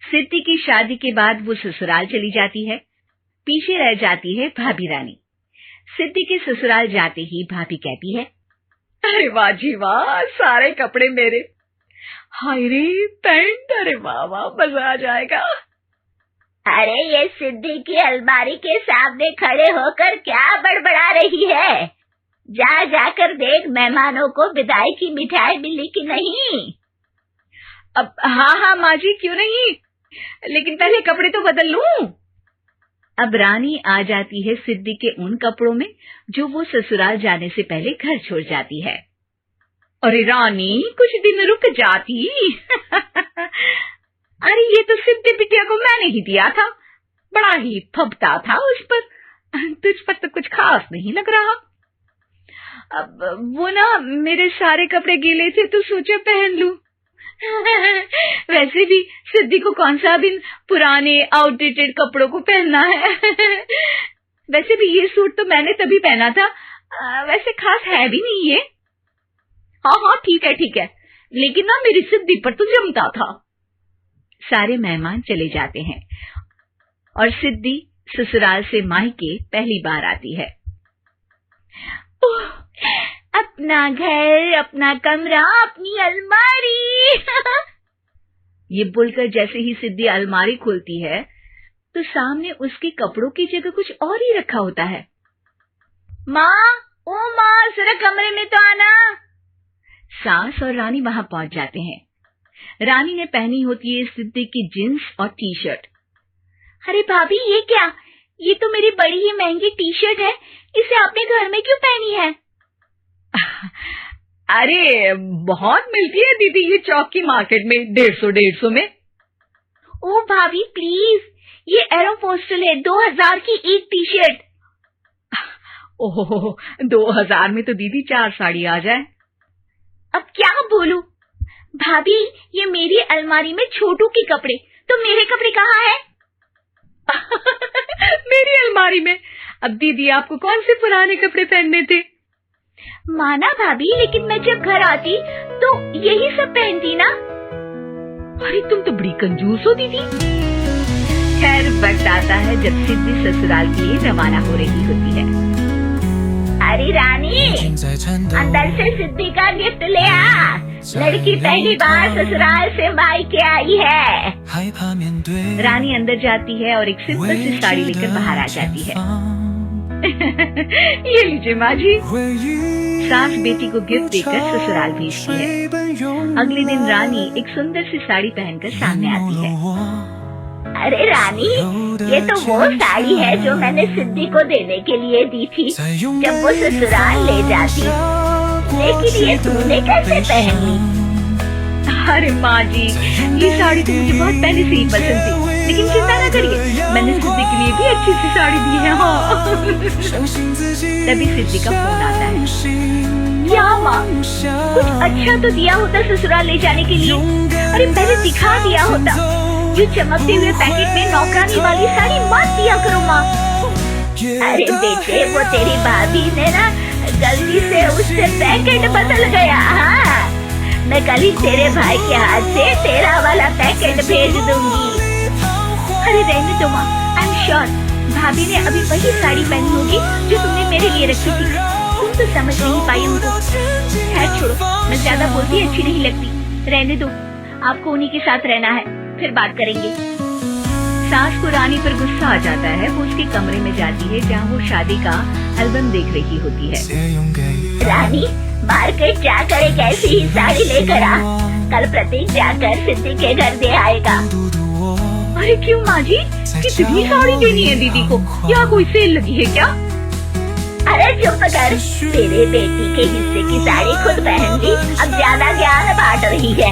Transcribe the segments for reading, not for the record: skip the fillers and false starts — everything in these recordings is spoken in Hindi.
सिद्धि की शादी के बाद वो ससुराल चली जाती है। पीछे रह जाती है भाभी रानी। सिद्धि के ससुराल जाते ही भाभी कहती है, अरे वाह जी वाह, सारे कपड़े मेरे। हाय रे पैंट, अरे वाह वाह, मजा आ जाएगा। अरे ये सिद्धि की अलमारी के सामने खड़े होकर क्या बड़बड़ा रही है? जाकर देख मेहमानों को विदाई की मिठाई मिली कि नहीं। अब हाँ माँ जी, क्यों नहीं, लेकिन पहले कपड़े तो बदल लूं। अब रानी आ जाती है सिद्धि के उन कपड़ों में जो वो ससुराल जाने से पहले घर छोड़ जाती है। अरे रानी, कुछ दिन रुक जाती। अरे ये तो सिद्धि बिटिया को मैंने ही दिया था, बड़ा ही फबता था उस पर, तुझ पर तो कुछ खास नहीं लग रहा। अब वो ना मेरे सारे कपड़े गीले थे तो सोचा पहन लूं। वैसे भी सिद्धि को कौन सा दिन पुराने आउटडेटेड कपड़ों को पहनना है। वैसे भी ये सूट तो मैंने तभी पहना था, वैसे खास है भी नहीं ये। हाँ ठीक है, लेकिन ना मेरी सिद्धि पर तो जमता था। सारे मेहमान चले जाते हैं और सिद्धि ससुराल से मायके पहली बार आती है। अपना घर, अपना कमरा, अपनी अलमारी। ये बोलकर जैसे ही सिद्धि अलमारी खोलती है तो सामने उसके कपड़ों की जगह कुछ और ही रखा होता है। माँ, जरा कमरे में तो आना। सास और रानी वहां पहुंच जाते हैं। रानी ने पहनी होती है सिद्धि की जींस और टी शर्ट। अरे भाभी, ये क्या? ये तो मेरी बड़ी ही महंगी टी शर्ट है, इसे आपने घर में क्यों पहनी है? अरे बहुत मिलती है दीदी ये चौक की मार्केट में, 150 में। ओ भाभी प्लीज, ये एरोपोस्टल है, 2000 की एक टी शर्ट। ओह 2000 में तो दीदी 4 साड़ी आ जाए। अब क्या बोलूं भाभी, ये मेरी अलमारी में छोटू के कपड़े, तो मेरे कपड़े कहाँ हैं? मेरी अलमारी में। अब दीदी आपको कौन से पुराने कपड़े पहनने थे? माना भाभी, लेकिन मैं जब घर आती तो यही सब पहनती ना। अरे तुम तो बड़ी कंजूस हो दीदी। खैर वक्त आता है जब सिद्धि ससुराल के लिए रवाना हो रही होती है। अरे रानी, अंदर से सिद्धि का गिफ्ट ले आ, लड़की पहली बार ससुराल से मायके आई है। रानी अंदर जाती है और एक सिंपल सी साड़ी लेकर बाहर आ जाती है। ये लीजिए माँ जी। सास बेटी को गिफ्ट देकर ससुराल भेजती है। अगले दिन रानी एक सुंदर सी साड़ी पहनकर सामने आती है। अरे रानी, ये तो वो साड़ी है जो मैंने सिद्धि को देने के लिए दी थी जब वो ससुराल ले जाती, लेकिन ये तूने कैसे पहन ली? अरे माँ जी, ये साड़ी तो मुझे बहुत पहले से ही पसंद थी, लेकिन चिंता न करिए, मैंने सिद्धि के लिए भी अच्छी सी साड़ी दी है। हाँ। तभी सिद्धि का फोन आता है। क्या माँ, कुछ अच्छा तो दिया होता ससुराल ले जाने के लिए। अरे पहले दिखा दिया होता। ये चमकते हुए पैकेट में नौकरानी वाली साड़ी मत दिया करो माँ। अरे बेटे, वो तेरी भाभी ने ना गलती से उससे पैकेट बदल गया। हाँ, मैं कल ही तेरे भाई के हाथ से तेरा वाला पैकेट भेज दूंगी। अरे रहने दो माँ, आई एम श्योर भाभी ने अभी वही साड़ी पहनी होगी जो तुमने मेरे लिए रखी थी। तुम तो समझ नहीं पाई उनको। खैर छोड़ो, मैं ज्यादा बोलती अच्छी नहीं लगती, रहने दो। आपको उन्हीं के साथ रहना है, फिर बात करेंगे। सास को रानी पर गुस्सा आ जाता है। वो उसके कमरे में जाती है जहाँ वो शादी का एल्बम देख रही होती है। रानी, मार्केट जाकर एक ऐसी ही साड़ी लेकर आ, कल प्रतीक जाकर सिद्धि के घर दे आएगा। अरे क्यों माँ जी, कितनी साड़ी देनी है दीदी को? यहाँ कोई सेल लगी है क्या? अरे चुप कर, तेरे बेटी के हिस्से की साड़ी खुद पहन ली, अब ज्यादा ज्ञान बांट रही है।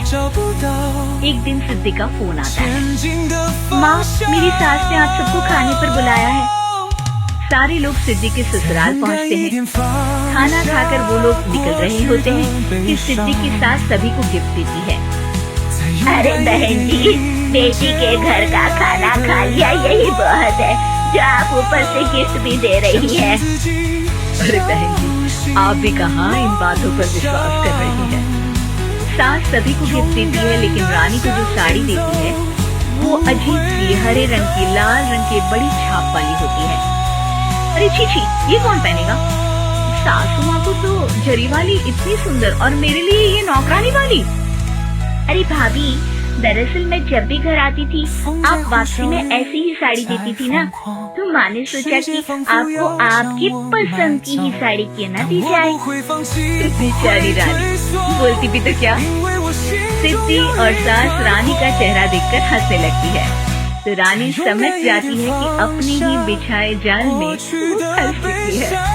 एक दिन सिद्धि का फोन आता है। माँ, मेरी सास ने आज सबको खाने पर बुलाया है। सारे लोग सिद्धि के ससुराल पहुँचते हैं। खाना खाकर वो लोग निकल रहे होते हैं कि सिद्धि की सास सभी को गिफ्ट देती है। अरे बहन जी, बेटी के घर का खाना खा लिया, यही बहुत है जो आप ऊपर से गिफ्ट भी दे रही है। अरे बहन जी, आप भी कहाँ इन बातों पर विश्वास कर रही हैं? सास सभी को गिफ्ट देती है, लेकिन रानी को जो साड़ी देती है वो अजीब सी हरे रंग की लाल रंग की बड़ी छाप वाली होती है। अरे छी छी, ये कौन पहनेगा? सासू माँ को तो जरी वाली इतनी सुंदर और मेरे लिए ये नौकरानी वाली। अरे भाभी, दरअसल मैं जब भी घर आती थी आप वापसी में ऐसी ही साड़ी देती थी ना, तो माँ ने सोचा कि आपको आपकी पसंद की ही साड़ी क्यों ना दी जाए। बेचारी रानी, बोलती भी तो क्या। सिद्धि और सास रानी का चेहरा देखकर हंसने लगती है, तो रानी समझ जाती है कि अपनी ही बिछाए जाल में फंस चुकी है।